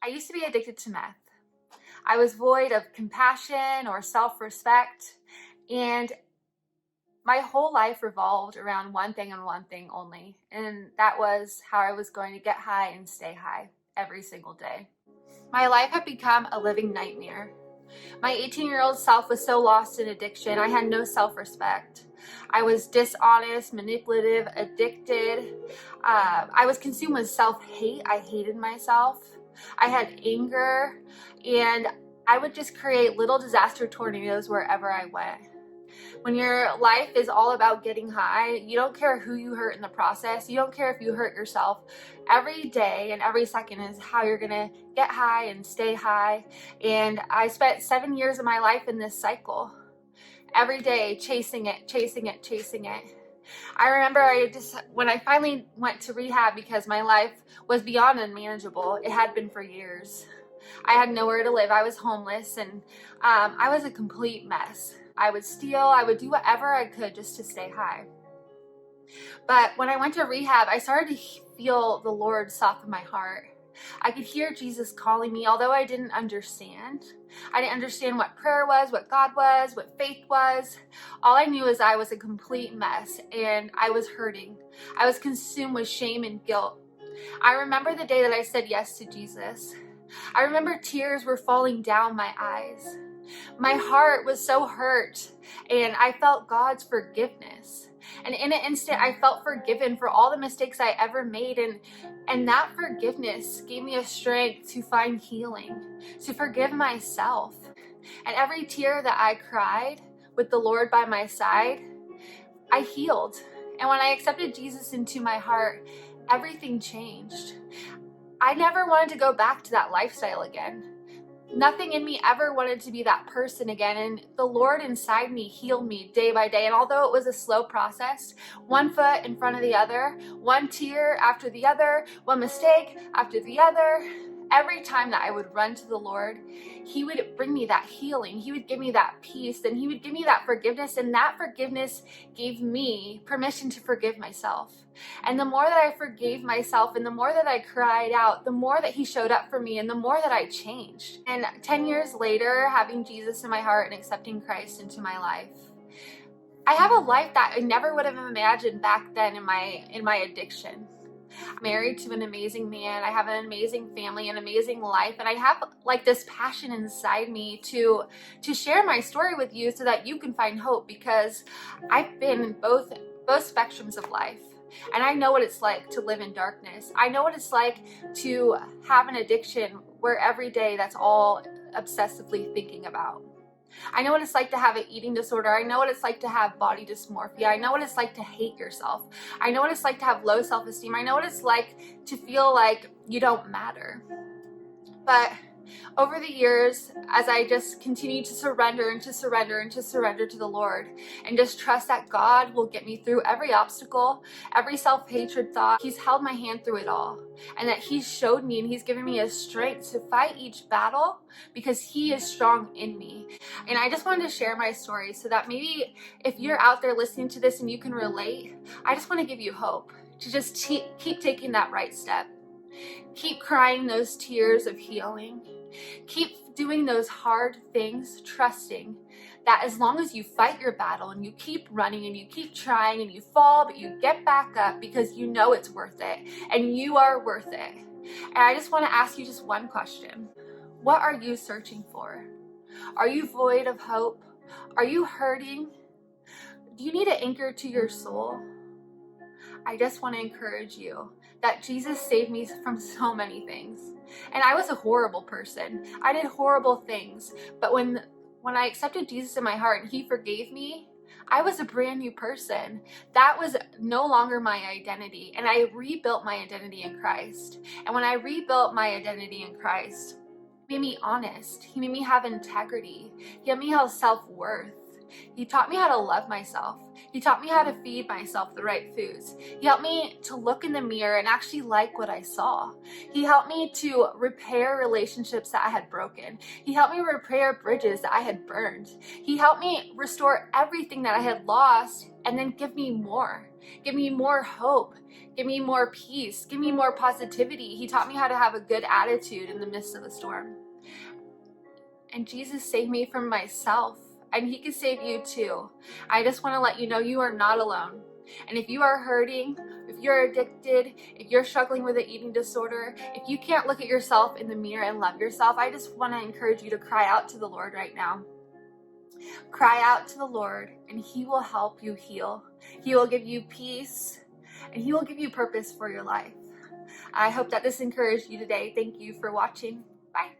I used to be addicted to meth. I was void of compassion or self-respect, and my whole life revolved around one thing and one thing only, and that was how I was going to get high and stay high every single day. My life had become a living nightmare. My 18-year-old self was so lost in addiction. I had no self-respect. I was dishonest, manipulative, addicted. I was consumed with self-hate. I hated myself. I had anger, and I would just create little disaster tornadoes wherever I went. When your life is all about getting high, you don't care who you hurt in the process. You don't care if you hurt yourself. Every day and every second is how you're gonna get high and stay high. And I spent 7 years of my life in this cycle. Every day chasing it, chasing it, chasing it. I remember when I finally went to rehab because my life was beyond unmanageable. It had been for years. I had nowhere to live. I was homeless, and I was a complete mess. I would steal, I would do whatever I could just to stay high. But when I went to rehab, I started to feel the Lord soften my heart. I could hear Jesus calling me, although I didn't understand. I didn't understand what prayer was, what God was, what faith was. All I knew is I was a complete mess, and I was hurting. I was consumed with shame and guilt. I remember the day that I said yes to Jesus. I remember tears were falling down my eyes. My heart was so hurt, and I felt God's forgiveness. And in an instant, I felt forgiven for all the mistakes I ever made, and that forgiveness gave me a strength to find healing, to forgive myself. And every tear that I cried with the Lord by my side, I healed. And when I accepted Jesus into my heart, everything changed. I never wanted to go back to that lifestyle again. Nothing in me ever wanted to be that person again, and the Lord inside me healed me day by day. And although it was a slow process, one foot in front of the other, one tear after the other, one mistake after the other, every time that I would run to the Lord, He would bring me that healing. He would give me that peace, and He would give me that forgiveness, and that forgiveness gave me permission to forgive myself. And the more that I forgave myself, and the more that I cried out, the more that He showed up for me, and the more that I changed. And 10 years later, having Jesus in my heart and accepting Christ into my life, I have a life that I never would have imagined back then in my addiction. I'm married to an amazing man. I have an amazing family, an amazing life, and I have like this passion inside me to share my story with you so that you can find hope, because I've been in both spectrums of life. And I know what it's like to live in darkness. I know what it's like to have an addiction where every day that's all obsessively thinking about. I know what it's like to have an eating disorder. I know what it's like to have body dysmorphia. I know what it's like to hate yourself. I know what it's like to have low self-esteem. I know what it's like to feel like you don't matter. But over the years, as I just continue to surrender and to surrender and to surrender to the Lord, and just trust that God will get me through every obstacle, every self-hatred thought, He's held my hand through it all. And that He's showed me and He's given me a strength to fight each battle because He is strong in me. And I just wanted to share my story so that maybe if you're out there listening to this and you can relate, I just want to give you hope to just keep taking that right step. Keep crying those tears of healing. Keep doing those hard things, trusting that as long as you fight your battle and you keep running and you keep trying and you fall, but you get back up because you know it's worth it and you are worth it. And I just want to ask you just one question. What are you searching for? Are you void of hope? Are you hurting? Do you need an anchor to your soul? I just want to encourage you that Jesus saved me from so many things. And I was a horrible person. I did horrible things. But when I accepted Jesus in my heart and He forgave me, I was a brand new person. That was no longer my identity. And I rebuilt my identity in Christ. And when I rebuilt my identity in Christ, He made me honest. He made me have integrity. He made me have self-worth. He taught me how to love myself. He taught me how to feed myself the right foods. He helped me to look in the mirror and actually like what I saw. He helped me to repair relationships that I had broken. He helped me repair bridges that I had burned. He helped me restore everything that I had lost and then give me more. Give me more hope. Give me more peace. Give me more positivity. He taught me how to have a good attitude in the midst of the storm. And Jesus saved me from myself, and he can save you too. I just want to let you know you are not alone. And if you are hurting, if you're addicted, if you're struggling with an eating disorder, if you can't look at yourself in the mirror and love yourself, I just want to encourage you to cry out to the Lord right now. Cry out to the Lord, and he will help you heal. He will give you peace, and he will give you purpose for your life. I hope that this encouraged you today. Thank you for watching. Bye.